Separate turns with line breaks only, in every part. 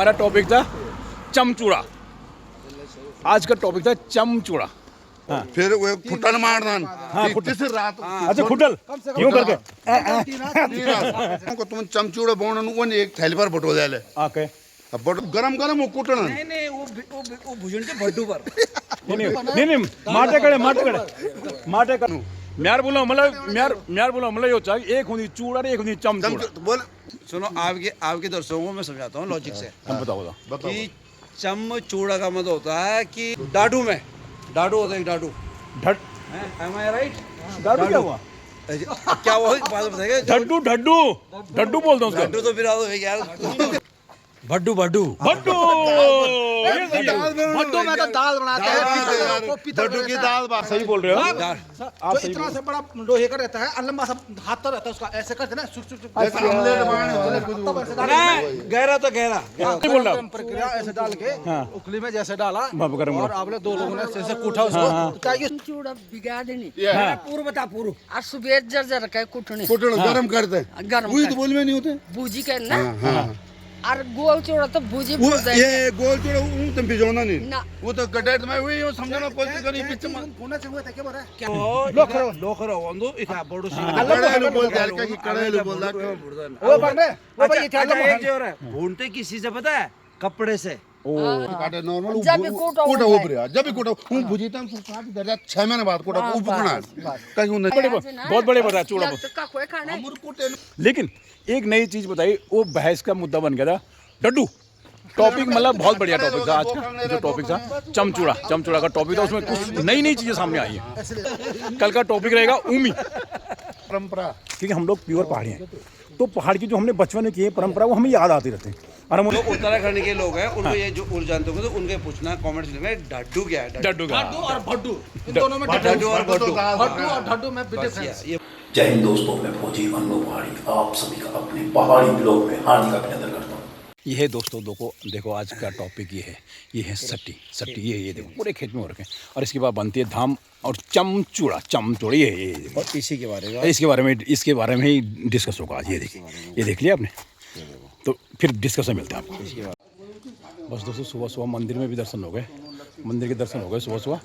हमारा टॉपिक था चमचूड़ा। आज का टॉपिक था चमचूड़ा।
हाँ। फिर वो फुटन मारदान।
हाँ,
रात।
अच्छा खुटल यूं करके
को तुम चमचूड़ा बोन वो एक थैली पर बटो दे ले।
ओके
अब बटो गरम वो कुटना।
नहीं वो भुजन के भड्डू पर
नहीं माटे कर म्यार बोलो मतलब यो चाहिए एक हुंदी चूड़ा एक हुंदी चमचूड़ा।
बोल
सुनो आपके दर्शकों को मैं समझाता हूँ लॉजिक से।
हम बताओ
कि चमचूड़ा का मतलब होता है कि डाडू होता है एक Dadu.
ढड
Am I right?
Dadu क्या हुआ?
क्या हुआ बात बताएगा?
ढड्डू बोल दो उसको।
डाडू तो फिर आओ यार। भड्डू
भड्डू
भट्टो में तो दाल बनाते हैं,
भट्टू की दाल बात
सही बोल रहे हो
आप। जो इतना से बड़ा लोहे का रहता है, लंबा सा हाथ तो रहता है उसका, ऐसे करते ना सुक
जैसे ऑमलेट बनाने
गहरा तो गहरा
बोल रहा हूँ।
प्रक्रिया ऐसे डाल के उखली में जैसे डाला
गरम
और आपने दो लोगों ने ऐसे कूटा उसको।
चूड़ा बिगा देनी
पूर्व बता पूर्व
और सुबह जर्जर का कुटनी
गरम करते हैं।
गरम
वही तो बोल में नहीं होते।
भूजी के ना और गोल चूड़ा तो भूजी
वो ये गोल चूड़ा तुम भिजोना नहीं
ना।
वो तो गड्ढे में वही समझना कोशिश करी पीछे
होना चाहिए था क्या बोल रहा है?
लोखरो ಒಂದು ಇಕ ಬೋಡು
कड़े बोलते हैं कि कड़े बोलता
वो पढ़ने वो भाई ये क्या
अच्छा एक जो है भूनते किसी से पता है कपड़े से
काटे नॉर्मल
जब भी कोटा
कोटा ऊपर जब भी कोटा हूं बुझीता हूं काट दे 6 महीने बाद कोटा ऊपर कहीं
बहुत बड़े बताया चूड़ा
का कोई खाना
लेकिन एक नई चीज बताई वो बहस का मुद्दा बन गया था डड्डू टॉपिक मतलब बहुत बढ़िया टॉपिक था आज का जो टॉपिक था चमचूड़ा का टॉपिक था उसमें कुछ नई चीजें सामने आई है। कल का टॉपिक रहेगा उमी
परंपरा
क्योंकि हम लोग प्योर पहाड़ी हैं तो पहाड़ की जो हमने बचपन में की है परंपरा वो हमें याद आती रहती है और हम
लोग उत्तराखंड के लोग हैं उनको ये जो उर्ज जानते होंगे तो उनके पूछना कमेंट्स में डड्डू क्या है
डड्डू
और भड्डू इन दोनों में
डड्डू और भड्डू
भड्डू और ढड्डू में
बस ये
जय हिंद दोस्तों, मैं फौजी अनु पहाड़ी आप सभी का अपने पहाड़ी ब्लॉग में हार्दिक अभिनंदन करता हूँ।
ये है दोस्तों देखो आज का टॉपिक ये है सट्टी ये देखो पूरे खेत में हो रखे हैं और इसके बाद बनती है धाम और चमचूड़ा ये
और इसी के
इसके बारे में ही डिस्कस होगा आज। ये देख लिया आपने तो फिर डिस्कशन मिलता है आपको। बस दोस्तों सुबह मंदिर में भी दर्शन हो गए सुबह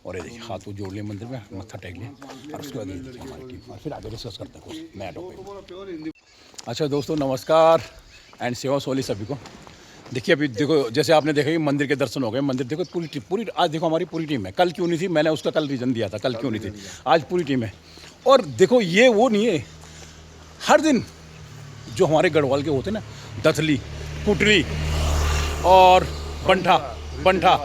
और ये देखिए हाथ को जोड़ लिए मंदिर में मत्था टेक लिया और उसके बाद ये देखिए हमारी टीम और फिर आगे डिस्कस करते हैं कुछ नया टॉपिक। अच्छा दोस्तों नमस्कार एंड सेवा सोली सभी को। देखिए अभी देखो जैसे आपने देखा कि मंदिर के दर्शन हो गए। मंदिर देखो पूरी आज देखो हमारी पूरी टीम है। कल क्यों नहीं थी मैंने उसका कल रीज़न दिया था कल क्यों नहीं थी। आज पूरी टीम है और देखो ये वो नहीं है हर दिन जो हमारे गढ़वाल के होते हैं ना दथली कुटरी और बंठा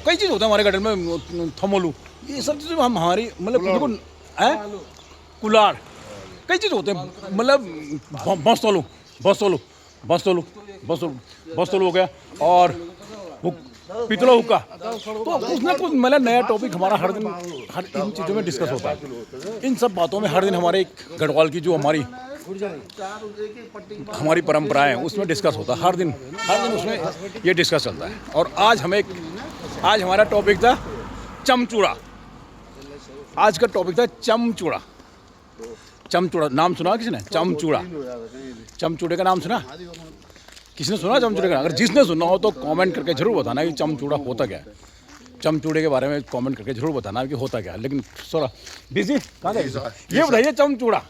कई चीज़ होता है हमारे गार्डन में थमोलू ये सब चीज़ें हम हमारी मतलब देखो कुलाड़ कई चीज़ होते हैं मतलब बस्तोलू हो गया और पितला हुक्का तो कुछ ना कुछ मतलब नया टॉपिक हमारा हर इन चीज़ों में डिस्कस होता है। इन सब बातों में हर दिन हमारे एक गढ़वाल की जो हमारी परंपरा है उसमें डिस्कस होता है हर दिन उसमें ये डिस्कस चलता है। और आज हमारा टॉपिक था चमचूड़ा। आज का टॉपिक था चमचूड़ा नाम सुना किसी ने? चमचूड़े का नाम सुना किसने सुना चमचूड़े का? अगर जिसने सुना हो तो कमेंट करके जरूर बताना कि चमचूड़ा होता क्या है। चमचूड़े के बारे में कमेंट करके जरूर बताना कि होता क्या है। लेकिन सोरा बिजी कहाँ गए ये बताइए चमचूड़ा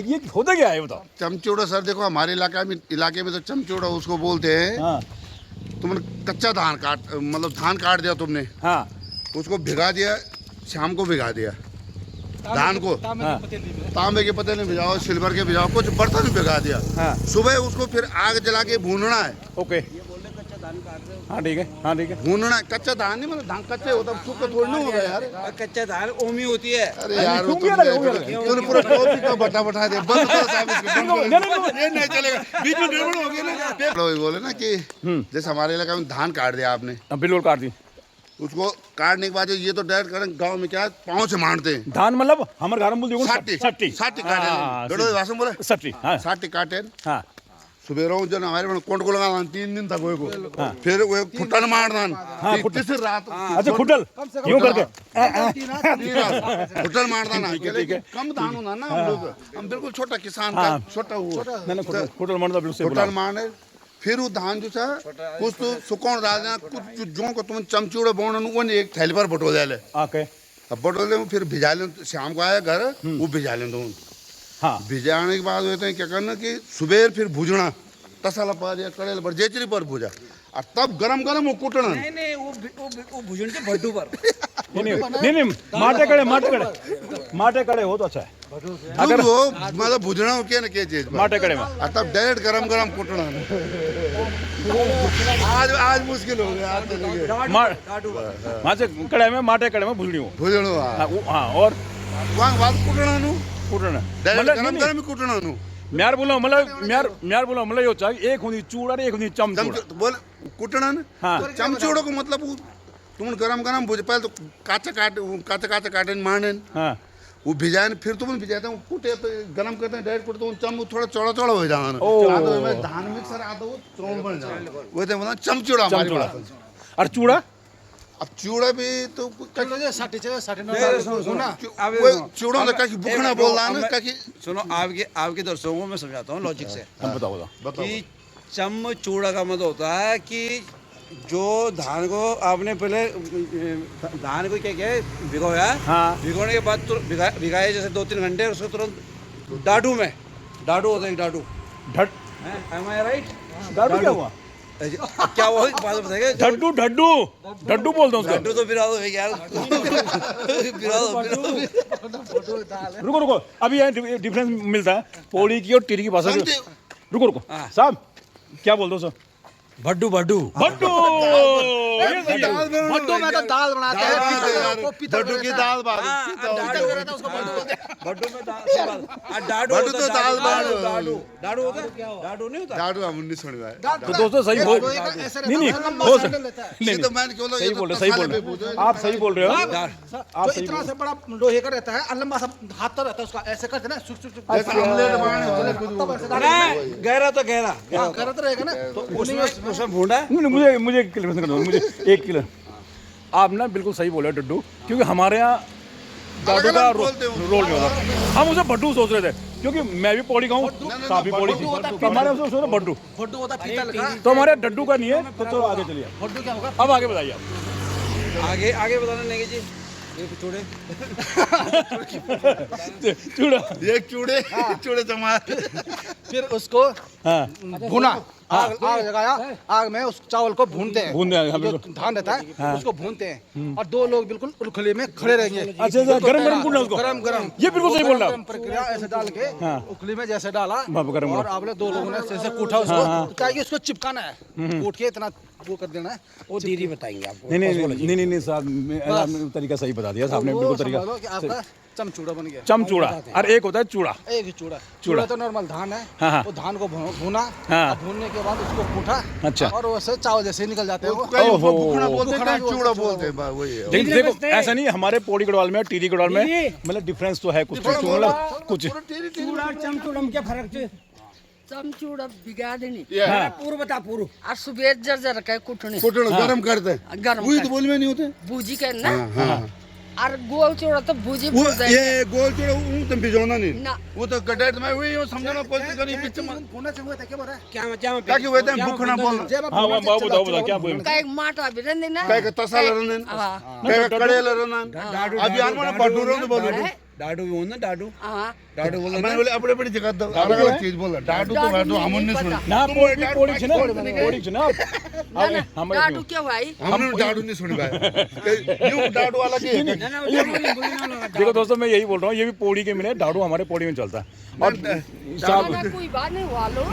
ये होता क्या है बताओ।
चमचूड़ा सर देखो हमारे इलाके में तो चमचूड़ा उसको बोलते हैं। तुमने कच्चा धान काट दिया तुमने उसको भिगा दिया शाम को भिगा दिया धान को तांबे के पत्ते में भिजाओ सिल्वर के भिजाओ कुछ बर्तन में भिगा दिया सुबह उसको फिर आग जला के भूनना है।
ओके ठीक है
भूनना कच्चा धान नहीं मतलब धान कच्चे होता सूखा थोड़ी ना होगा यार।
कच्चा धान ओमी होती है।
अरे यार तूने पूरा टॉपिक का बटा दे बंद करो साहब इसको ये नहीं चलेगा बीच में गड़बड़ हो गया ना। बोले ना कि जैसे हमारे इलाके में धान काट दिया आपने
बिल्कुल काट दी
उसको काटने के बाद ये तो डायरेक्ट करें गांव में क्या पाँव से मारते हैं
धान मतलब हमारे घर में बोल
साटी काटे सुबह रहो जन हमारे कोंट को लगा 3 दिन तक वो फिर वो फुटन मारदान तीसरी रात
अच्छा खुटल यूं करके
फुटन मारदान कम धान होना ना हम बिल्कुल छोटा किसान का छोटा हुआ
खुटल मारदा
फुटन मारने फिर वो धान जो सा कुछ तो सुकौन डालना, कुछ जो को तुम चमचूड़ा बोना वो एक थैली पर बटो दे ले।
ओके।
अब बटो ले फिर भिजा ले, शाम को आया घर वो भिजा ले दो।
हाँ।
भिजाने के बाद होते हैं क्या करना कि सुबह फिर भूजना, तसाला पर या कड़ेल पर जेचरी पर भूजा, और तब गरम गरम वो कुटना।
नहीं वो भुजन के भट्टू पर।
नहीं माटे कड़े हो तो अच्छा है।
अगर वो मतलब भूजना हो क्या ना क्या चीज
माटे कड़े में,
और तब डायरेक्ट गरम गरम कुटना। आज मुश्किल हो गया, आज चले गए।
माटे कड़े में, माटे कड़े में भुजनी हो।
भूजनो
हाँ, और
वहाँ बात कुटना नु,
कुटना
डायरेक्ट गरम गरम ही कुटना नु।
म्यार बोलो मतलब यो चाहिए एक होनी चूड़ा एक होनी चमचूड़ा।
बोल कुटना ना।
हाँ।
तो चमचूड़ो को मतलब वो तुम गरम गरम भूज, पहले तो काचा काटे मारने।
हाँ।
वो भिजाए, फिर तुम भिजाते हैं कुटे पे गरम करते हैं, डायरेक्ट कुटते हैं चम थोड़ा चौड़ा चौड़ा हो जाना। आधा में धान मिक्सर आधा वो चौड़ बन जाए, वो तो मतलब चमचूड़ा हमारी बात है।
और चूड़ा
अब चूड़ा भी तो
अब
चूड़ों का की बुखना बोल रहा है ना कि
सुनो, आपके दर्शकों को मैं समझाता हूँ लॉजिक से
बताओ।
कि चम चूड़ा का मतलब होता है कि जो धान को आपने पहले धान को क्या भिगोया। हाँ। भिगोने के बाद भिगाए जैसे 2-3 घंटे, उसको तुरंत डाडू होता है, Dadu am I right?
Dadu क्या हुआ?
क्या हुआ बात बताएगा।
ढड्डू बोलते हैं उसको।
ढड्डू तो बिरा दो यार।
रुको अभी यहाँ डिफरेंस मिलता है पौड़ी की और टीरी की भाषा। रुको साहब क्या बोलते हो सर?
भड्डू
भड्डू
भट्टो में तो दाल बनाते हैं,
भट्टू की दाल
भड्डू में डाडू
तो दाल
डाडू होता है, डाडू नहीं होता।
डाडू हम नहीं सुन रहे।
तो दोस्तों सही बोल नहीं
तो मैंने क्यों
सही बोल रहे आप सही बोल रहे हो।
आप इतना से बड़ा लोहे का रहता है, लंबा सा हाथ तो रहता है उसका, ऐसे करते ना
गहरा तो गहरा
तो रहेगा ना, तो
उसमें भूना है।
मुझे एक क्लियर कर दो, मुझे एक क्लियर। आप ना बिल्कुल सही बोले डड्डू, क्योंकि हमारे यहाँ डाडू का रोल नहीं होता। हम उसे भड्डू सोच रहे थे, क्योंकि मैं भी पौड़ी का हूँ, काफी पौड़ी थी, तो हमारे यहाँ सोच रहे भड्डू
होता है पीतल का।
तो हमारे डड्डू का नहीं है। तो आगे चलिए,
भट्टू क्या होगा?
अब आगे बताइए आप।
आगे बताना नहीं जी। ये चूड़े
ये चूड़े चमा,
फिर उसको
हाँ।
भुना, आग लगाया, आग में उस चावल को भूनते हैं,
भूनते
जो धान रहता है उसको भूनते हैं, और 2 लोग बिल्कुल खुले में खड़े रहेंगे।
अच्छा गरम भूनना उसको।
गरम
ये बिल्कुल सही बोल रहा
गरम प्रक्रिया ऐसे डाल के उखली में जैसे डाला,
गरम
और आपने 2 लोगों ने ऐसे कूटा उसको, ताकि उसको चिपकाना है, कूट के इतना वो कर देना है।
वो दीदी बताएंगे आपको।
नहीं साहब तरीका सही बता दिया साहब ने, बिल्कुल तरीका।
आपका चमचूड़ा बन गया।
चमचूड़ा और एक होता है चूड़ा।
एक ही चूड़ा तो नॉर्मल धान है।
हाँ।
वो धान को भूना,
हाँ।
भूनने के बाद उसको कूटा।
अच्छा।
और वैसे चावल जैसे निकल जाते हैं वो।
बुखना बोलते हैं, चूड़ा बोलते हैं, वही है।
लेकिन देखो ऐसा नहीं, हमारे पौड़ी गढ़वाल में और टीरी गढ़वाल में मतलब डिफरेंस तो है कुछ कुछ।
क्या फर्क? चमचूड़ा भिगा देनी,
पूर्व बता पूर्व।
और सुबह जर के कुटने,
गरम करते हैं,
गरम
वही तो बोल में नहीं होते।
भूजी के ना, और गोल चूड़ा तो भूजी
वो ये गोल चूड़ा वो तो भिजोना नहीं
ना,
वो तो गडेट में वही हो, समझो ना पॉलिटिक्स करी बीच में
भूना चाहिए था, क्या बोल रहा है?
क्या
ताकि वो एकदम बुखना बोल
हाँ बताओ क्या बोल।
का एक माटा भी रहने ना,
कई का तसा लरन
हाँ
कई का कड़े लरन। अभी आन में बटूरों ने बोलो
डाडू भी बोल ना, डाडू
हाँ
डाडू बोल।
मैंने बोले अपने अपनी जगह अलग अलग चीज बोला। डाडू तो डाडू हम नहीं सुन,
ना पौड़ी छ ना हम
डाडू क्या भाई?
हमने डाडू नहीं सुनी भाई, न्यू डाडू वाला की है।
देखो दोस्तों मैं यही बोल रहा हूँ, ये भी पौड़ी के मिले, डाडू हमारे पौड़ी में चलता है। और
ना कोई बात नहीं हुआ लो,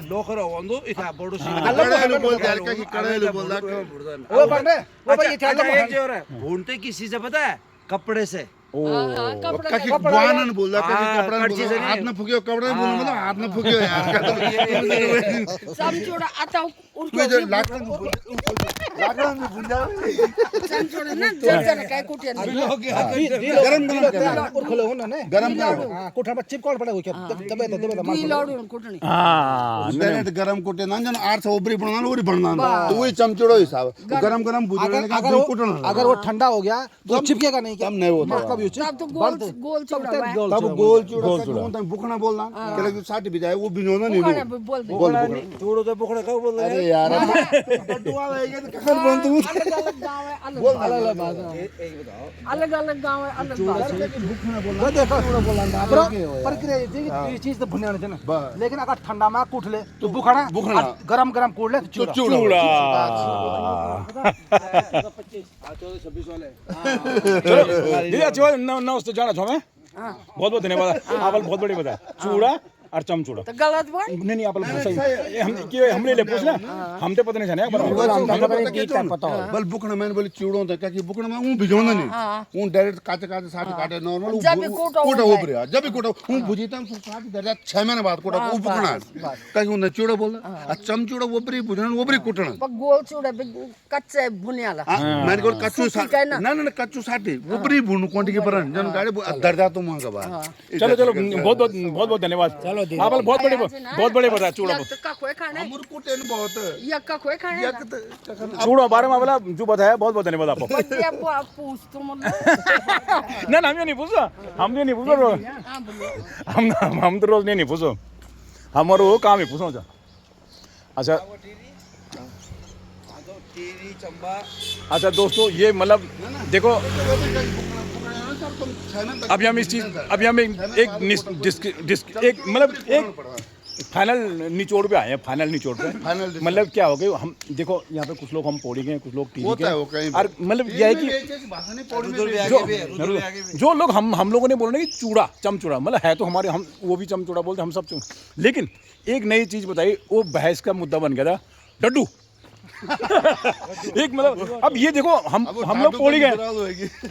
लोखरो ಒಂದು ಇತ ಬಡು ಸಿ
कड़े बोलते हैं, क्या कड़े बोलता
वो बन रहे वो भाई
अच्छा एक जो है भूनते किसी से पता है? कपड़े से।
कपड़ा
कहीं बुआनन बोल रहा है, कहीं कपड़ा बोल रहा है, हाथ में फूकियो कपड़ा बोल मतलब हाथ में फूकियो यार।
चमचूड़ा आता
तू जो लाख
चमचोड़ ना जल काय कुठे नाही
गरम गरम
खुले हो ना
गरम गरम
कोठा में चिपकॉल पड़ा हो क्या दबे
लाडू कुठे
हाँ
डायरेक्ट गरम कुटे ना जन 800 उबरी बनाना उरी बनाना तो वही चमचड़ो हिसाब गरम गरम बुझने का जो कुटना
अगर वो ठंडा हो गया तो चिपकेगा नहीं क्या
तब नहीं होता
कब यूज
तब तो गोल गोल चूड़ा है
तब गोल चूड़ा का बुखना बोलना के लगे 60 भी जाए वो बिनोना नहीं
बोल दे
चूड़ो तो पकड़ा कब बोल रहे
अरे यार डड्डू वाला है तो कखर बन तू
अलग अलग गांव है अलग बात
प्रक्रिया ये चीज तो भुने होने चाहिए लेकिन अगर ठंडा में कूट ले तो बुखारा गरम गरम कूट ले तो
चूड़ा चलो दीदी अच्छी बात ना उस तो जाना छो मैं बहुत बहुत धन्यवाद आप बहुत बड़ी बताया चूड़ा और चमचूड़ा
तो गलत बात
नहीं आप सही हमने ले पूछ ना हम तो पता नहीं जाने
बल बुकना मैंने बोली चूड़ों तक क्या कि बुकना में ऊं भिजोना नहीं ऊं डायरेक्ट काटे काटे 60 काटे नॉर्मल कोटा ऊपर आ जब भी कोटा ऊं बुझीता 60 दर्जा 6 महीने बाद कोटा ऊं बुकना कहीं ऊं चूड़ा बोलना आ चमचूड़ा ऊपरी बुझना ऊपरी कुटना
पर गोल चूड़ा कच्चे भुने वाला
मैंने बोल कच्चू ना ना कच्चू 60 ऊपरी भुन क्वांटिटी के पर जन गाड़ी दर्जा तो वहां का बात
चलो चलो बहुत बहुत धन्यवाद आप बहुत बड़े बताया चूड़ा
का कोई खाना
हमर कुटेन बहुत
यक्का कोई खाना
चूड़ा बारे में बोला जो बताया बहुत बहुत धन्यवाद आपको
ये पूछ तो मतलब
ना हम ये नहीं पूछो हम ये नहीं पूछो हम तो रोज नहीं पूछो हमारो काम ही पूछो अच्छा अच्छा दोस्तों ये मतलब देखो अभी हम इस चीज अभी हम एक मतलब एक फाइनल निचोड़ पे आए हैं फाइनल निचोड़ पे मतलब क्या हो गया हम देखो यहाँ पे कुछ लोग हम पौड़ी गए कुछ लोग टीवी के और मतलब यह है कि जो लोग हम लोगों ने बोलना कि चूड़ा चमचूड़ा मतलब है तो हमारे हम वो भी चमचूड़ा बोलते हम सब लेकिन एक नई चीज बताई वो बहस का मुद्दा बन गया था डड्डू एक मतलब अब ये देखो हम लोग पौड़ी गए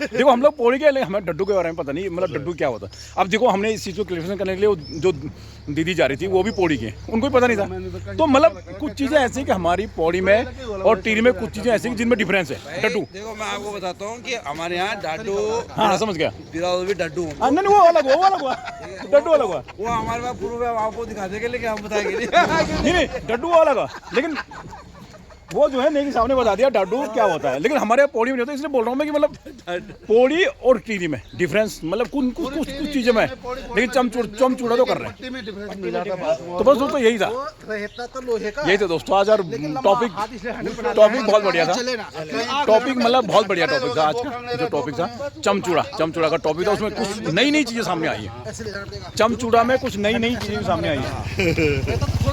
देखो हम लोग पौड़ी गए लेकिन हमें डड्डू के बारे में पता नहीं मतलब डड्डू क्या होता अब देखो हमने इस चीज़ को क्लियरेशन करने के लिए जो दीदी जा रही थी वो भी पौड़ी गए उनको भी पता नहीं था तो मतलब कुछ चीज़ें ऐसी कि हमारी पौड़ी में और टीरी में कुछ चीज़ें ऐसी जिनमें डिफरेंस है डड्डू
देखो मैं आपको बताता हूँ कि हमारे यहाँ डड्डू
हाँ समझ गया
बिरादर भी डड्डू
नहीं वो अलग हुआ डड्डू अलग हुआ
वो हमारे पास पूर्व आपको दिखा देंगे लेकिन हम बताएंगे
नहीं डड्डू अलग हुआ लेकिन वो जो है नहीं सामने बता दिया डड्डू क्या होता है लेकिन हमारे यहाँ पौड़ी में नहीं होता इसलिए बोल रहा हूँ मैं कि मतलब पौड़ी और टीरी में डिफरेंस मतलब कुछ चीज़ें में लेकिन चमचूड़ा तो कर रहे हैं तो बस दोस्तों यही था यही था दोस्तों आज यार टॉपिक बहुत बढ़िया था टॉपिक मतलब बहुत बढ़िया टॉपिक था आज का जो टॉपिक था चमचूड़ा का टॉपिक था उसमें कुछ नई चीज़ें सामने आई है चमचूड़ा में कुछ नई चीज़ें सामने आई है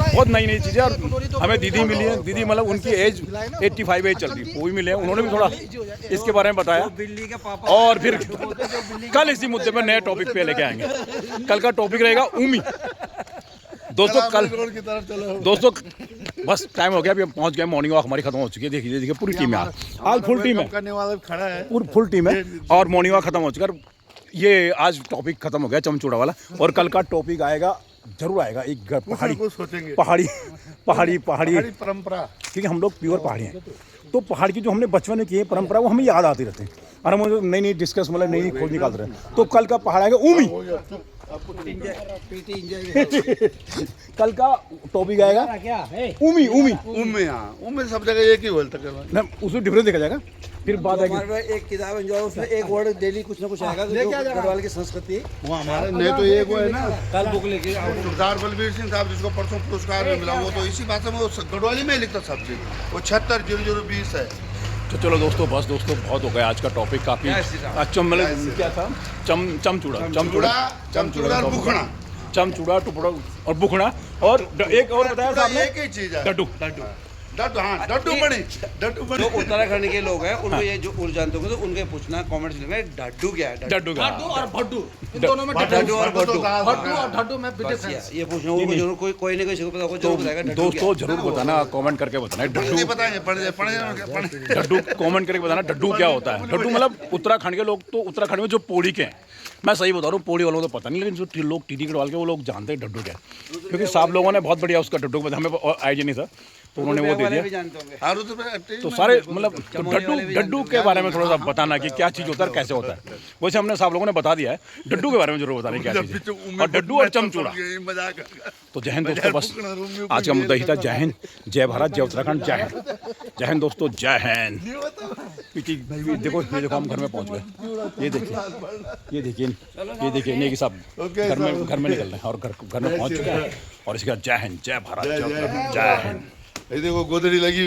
बहुत नई चीज़ें और हमें दीदी मिली है दीदी मतलब उनकी एज 85 एज चल रही वो भी मिले हैं उन्होंने भी थोड़ा इसके बारे में बताया और फिर कल इसी मुद्दे पर नए टॉपिक पे लेके आएंगे कल का टॉपिक रहेगा उमी दोस्तों बस टाइम हो गया अभी हम पहुंच गए मॉर्निंग वॉक हमारी खत्म हो चुकी है देखिए पूरी टीम है आज फुल टीम है पूरी फुल टीम है और मॉर्निंग वॉक खत्म हो चुका है ये आज टॉपिक खत्म हो गया चमचूड़ा वाला और कल का टॉपिक आएगा जरूर आएगा एक पहाड़ी
परंपरा
क्योंकि हम लोग प्योर पहाड़ी हैं तो पहाड़ की जो हमने बचपन में की है परंपरा वो हमें याद आती रहती है और हम नई डिस्कस मतलब नई खोज निकाल रहे हैं तो कल का पहाड़ आएगा उमी कल का टॉपिक आएगा उमी
सब जगह एक ही बोलता है
उसमें डिफरेंस देखा जाएगा फिर बात आएगी
एक किताब है जो उसमें एक वर्ड डेली कुछ ना कुछ आएगा गढ़वाल की संस्कृति
वो हमारे नहीं तो एक वो है ना
कल बुक लेके
सरदार बलबीर सिंह साहब जिसको परसों पुरस्कार में मिला वो तो इसी भाषा में वो गढ़वाली में लिखता सब चीज वो 760020 है
तो चलो दोस्तों बस दोस्तों बहुत हो गया आज का टॉपिक काफी अच्छा मतलब क्या था चमचूड़ा टुकड़ा और बुखड़ा और एक और बताया था आपने
एक ही चीज है
डड्डू
जो उत्तराखंड के लोग हैं उनको ये जो उर्ज जानते होंगे तो उनके पूछना कमेंट्स में डड्डू क्या है
डड्डू
और भड्डू इन दोनों में
डड्डू और भड्डू
और ढड्डू में डिफरेंस
ये पूछना वो जरूर कोई ना कोई से पता होगा जरूर बताएगा
दोस्तों जरूर बताना कमेंट करके बताना डड्डू कमेंट करके बताना डड्डू क्या होता है डड्डू मतलब उत्तराखंड के लोग तो उत्तराखंड में जो पौड़ी के हैं मैं सही बता रहा हूँ पौड़ी वालों को तो पता नहीं लेकिन जो लोग टीटी गढ़वाल के वो लोग जानते हैं डड्डू क्या क्योंकि सब लोगों ने बहुत बढ़िया उसका डड्डू को हमें आइडिया नहीं था तो उन्होंने वो दे
वाले भी
दिया।
जानते होंगे।
हाँ, तो
तो सारे मतलब तो डड्डू के बारे में थोड़ा सा बताना कि क्या चीज़ होता है, कैसे होता है। वैसे हमने सब लोगों ने बता दिया है, डड्डू के बारे में जरूर बताना क्या चीज़ है। और डड्डू और चमचूड़ा। तो जय हिंद दोस्तों, बस आज का मुद्दा ही था। जय हिंद, जय भारत, जय उत्तराखंड, जय हिंद। जय हिंद दोस्तों, जय हिंद। देखो ये देखो हम घर में पहुंच गए। ये देखिए नेगी साहब घर में निकल रहे हैं और घर में पहुंच चुके हैं। और इसके बाद जय हिंद, जय भारत, जय उत्तराखंड, जय हिंद।
ये देखो गोदड़ी लगी।